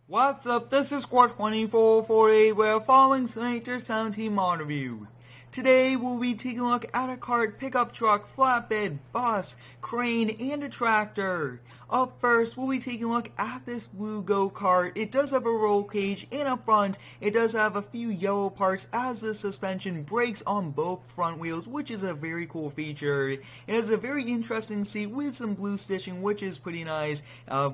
What's up, this is Squad 2448, we're following Selector 17 mod review. Today we'll be taking a look at a cart, pickup truck, flatbed, bus, crane, and a tractor. Up first, we'll be taking a look at this blue go-kart. It does have a roll cage, and up front, it does have a few yellow parts as the suspension brakes on both front wheels, which is a very cool feature. It has a very interesting seat with some blue stitching, which is pretty nice.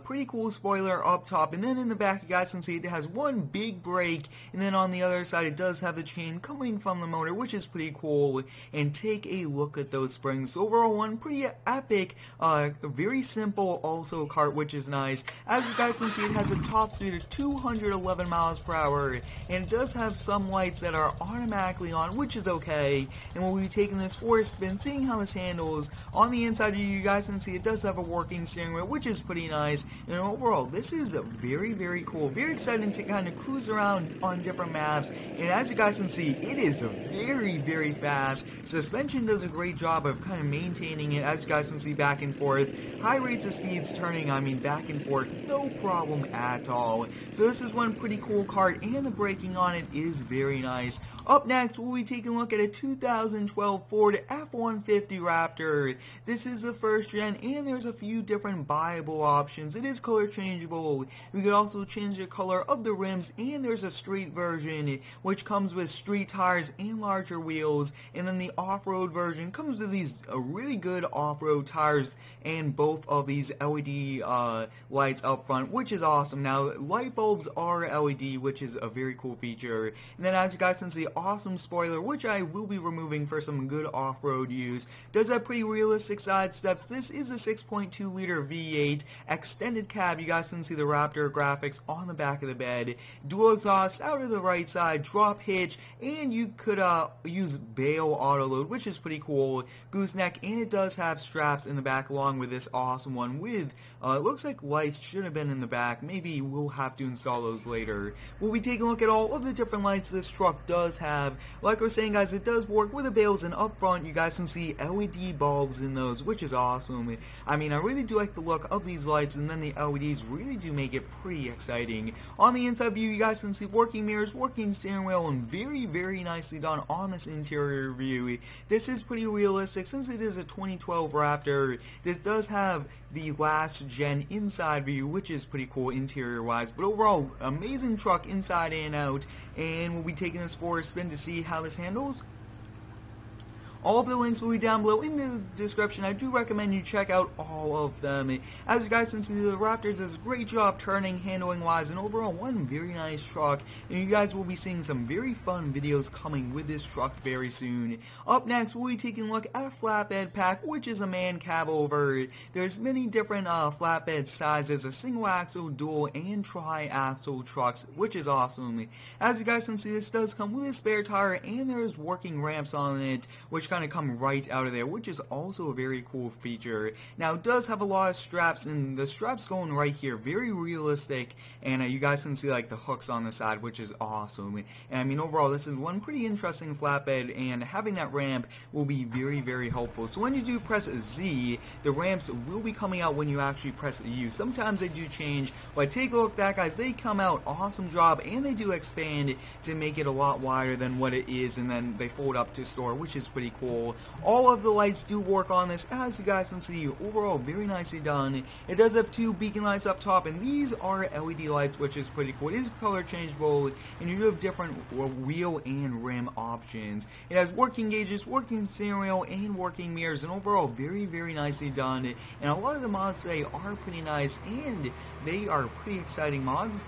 Pretty cool spoiler up top, and then in the back, you guys can see it has one big brake, and then on the other side, it does have the chain coming from the motor, which is pretty cool. And take a look at those springs. Overall, one pretty epic, very simple also cart, which is nice. As you guys can see, it has a top speed of 211 miles per hour, and it does have some lights that are automatically on, which is okay. And we'll be taking this for a spin, seeing how this handles. On the inside, you guys can see it does have a working steering wheel, which is pretty nice. And overall, this is very cool. Very exciting to kind of cruise around on different maps. And as you guys can see, it is very fast. Suspension does a great job of kind of maintaining it, as you guys can see, back and forth. High rates of speeds turning, back and forth, no problem at all. So this is one pretty cool cart, and the braking on it is very nice. Up next, we'll be taking a look at a 2012 Ford F-150 Raptor. This is the first gen, and there's a few different buyable options. It is color changeable. We could also change the color of the rims, and there's a street version, which comes with street tires and larger wheels, and then the off-road version comes with these really good off-road tires and both of these LED lights up front, which is awesome. Now, light bulbs are LED, which is a very cool feature. And then as you guys can see, awesome spoiler, which I will be removing for some good off-road use. Does have pretty realistic side steps. This is a 6.2 liter V8 extended cab. You guys can see the Raptor graphics on the back of the bed. Dual exhaust out of the right side, drop hitch, and you could use bail auto load, which is pretty cool. Gooseneck, and it does have straps in the back along with this awesome one with it looks like lights should have been in the back. Maybe we'll have to install those later. We'll be taking a look at all of the different lights this truck does have. Like we're saying, guys, it does work with the bails, and up front you guys can see LED bulbs in those, which is awesome. I really do like the look of these lights, and then the LEDs really do make it pretty exciting. On the inside view, you guys can see working mirrors, working steering wheel, and very nicely done on this interior view. This is pretty realistic since it is a 2012 Raptor. This does have the last gen inside view, which is pretty cool interior wise, but overall amazing truck inside and out. And we'll be taking this for a spin to see how this handles. All of the links will be down below in the description. I do recommend you check out all of them. As you guys can see, the Raptor does a great job turning, handling wise, and overall one very nice truck. And you guys will be seeing some very fun videos coming with this truck very soon. Up next, we'll be taking a look at a flatbed pack, which is a man cab over. There's many different flatbed sizes, a single axle, dual, and tri-axle trucks, which is awesome. As you guys can see, this does come with a spare tire, and there's working ramps on it, which kind of come right out of there, which is also a very cool feature. Now, it does have a lot of straps, and the straps going right here, very realistic, and you guys can see like the hooks on the side, which is awesome. And overall, this is one pretty interesting flatbed, and having that ramp will be very helpful. So when you do press Z, the ramps will be coming out when you actually press U. Sometimes they do change, but take a look at that, guys. They come out, awesome job, and they do expand to make it a lot wider than what it is, and then they fold up to store, which is pretty cool. All of the lights do work on this, as you guys can see. Overall, very nicely done. It does have two beacon lights up top, and these are LED lights, which is pretty cool. It is color changeable, and you do have different wheel and rim options. It has working gauges, working steering wheel, and working mirrors, and overall, very nicely done. And a lot of the mods today are pretty nice, and they are pretty exciting mods.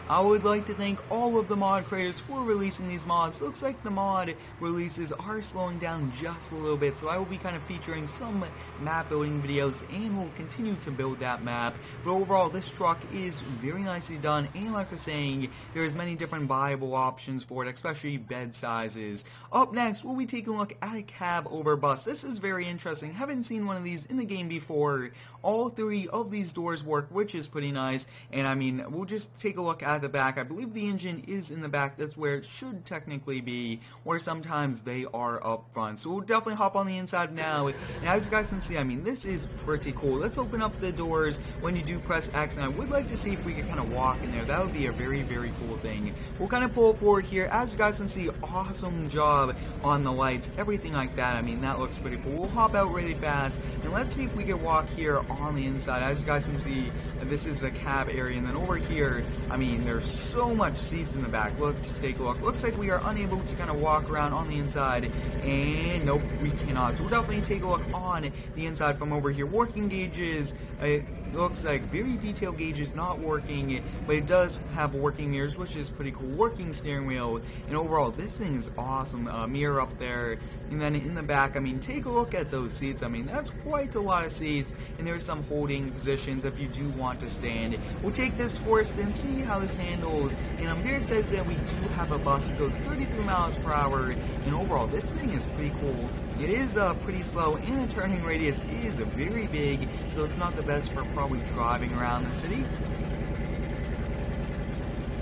I would like to thank all of the mod creators for releasing these mods. Looks like the mod releases are slowing down just a little bit, so I will be kind of featuring some map building videos, and we'll continue to build that map. But overall, this truck is very nicely done, and like I was saying, there's many different viable options for it, especially bed sizes. Up next, we'll be taking a look at a cab over bus. This is very interesting. Haven't seen one of these in the game before. All three of these doors work, which is pretty nice, and we'll just take a look at at the back. I believe the engine is in the back. That's where it should technically be, or sometimes they are up front. So we'll definitely hop on the inside now. And as you guys can see, I mean, this is pretty cool. Let's open up the doors when you do press X, and I would like to see if we can kind of walk in there. That would be a very, very cool thing. We'll kind of pull forward here. As you guys can see, awesome job on the lights, everything like that. I mean, that looks pretty cool. We'll hop out really fast, and let's see if we can walk here on the inside. As you guys can see, this is the cab area, and then over here, I mean, there's so much seats in the back. Let's take a look. Looks like we are unable to kind of walk around on the inside, and nope, we cannot. So we'll definitely take a look on the inside from over here. Working gauges, it looks like very detailed gauges not working, but it does have working mirrors, which is pretty cool. Working steering wheel, and overall, this thing is awesome. Mirror up there, and then in the back, I mean, take a look at those seats. I mean, that's quite a lot of seats, and there's some holding positions if you do want to stand. We'll take this for a spin, see how this handles, and I'm very excited that we do have a bus that goes 33 miles per hour, and overall, this thing is pretty cool. It is pretty slow, and the turning radius is very big, so it's not the best for probably driving around the city.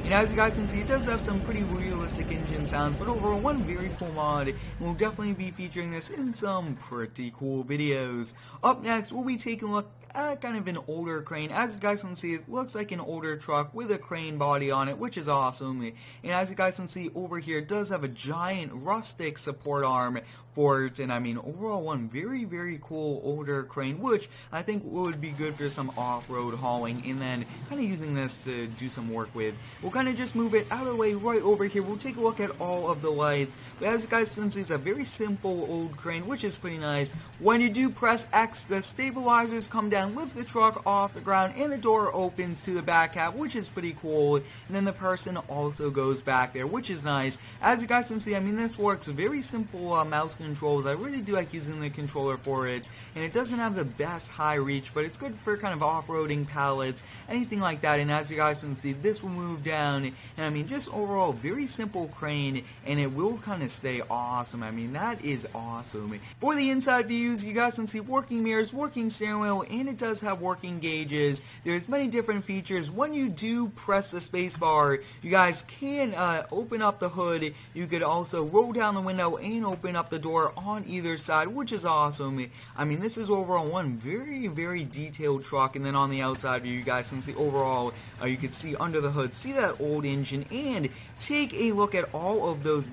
And as you guys can see, it does have some pretty realistic engine sounds, but overall, one very cool mod, and we'll definitely be featuring this in some pretty cool videos. Up next, we'll be taking a look at kind of an older crane. As you guys can see, it looks like an older truck with a crane body on it, which is awesome. And as you guys can see over here, it does have a giant rustic support arm for it, and I mean, overall, one very, very cool older crane, which I think would be good for some off-road hauling, and then kind of using this to do some work with. We'll kind of just move it out of the way right over here. We'll take a look at all of the lights, but as you guys can see, it's a very simple old crane, which is pretty nice. When you do press X, the stabilizers come down, lift the truck off the ground, and the door opens to the back cab, which is pretty cool, and then the person also goes back there, which is nice. As you guys can see, I mean, this works very simple mouse controls. I really do like using the controller for it, and it doesn't have the best high reach, but it's good for kind of off-roading pallets, anything like that. And as you guys can see, this will move down, and I mean, just overall, very simple crane, and it will kind of stay awesome. I mean, that is awesome. For the inside views, you guys can see working mirrors, working steering wheel, and it does have working gauges. There's many different features. When you do press the space bar, you guys can open up the hood. You could also roll down the window and open up the door on either side, which is awesome. I mean, this is overall one very, very detailed truck. And then on the outside view, you guys can see overall, you can see under the hood, see that old engine, and take a look at all of those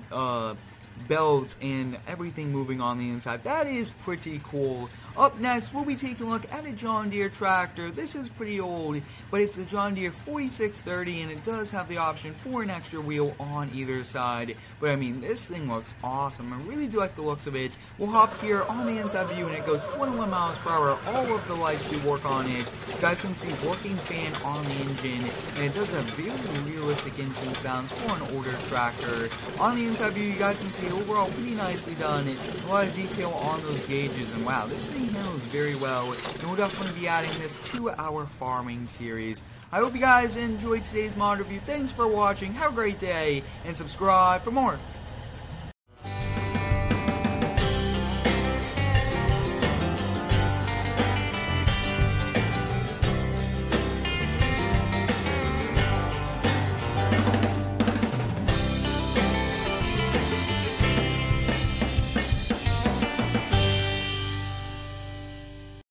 belts and everything moving on the inside. That is pretty cool. Up next, we'll be taking a look at a John Deere tractor. This is pretty old, but it's a John Deere 4630, and it does have the option for an extra wheel on either side. But I mean, this thing looks awesome. I really do like the looks of it. We'll hop here on the inside view, and it goes 21 miles per hour. All of the lights do work on it. You guys can see working fan on the engine, and it does have very realistic engine sounds for an older tractor. On the inside view, you guys can see overall pretty nicely done. A lot of detail on those gauges, and wow, this thing handles very well, and we'll definitely be adding this to our farming series. I hope you guys enjoyed today's mod review. Thanks for watching, have a great day, and subscribe for more.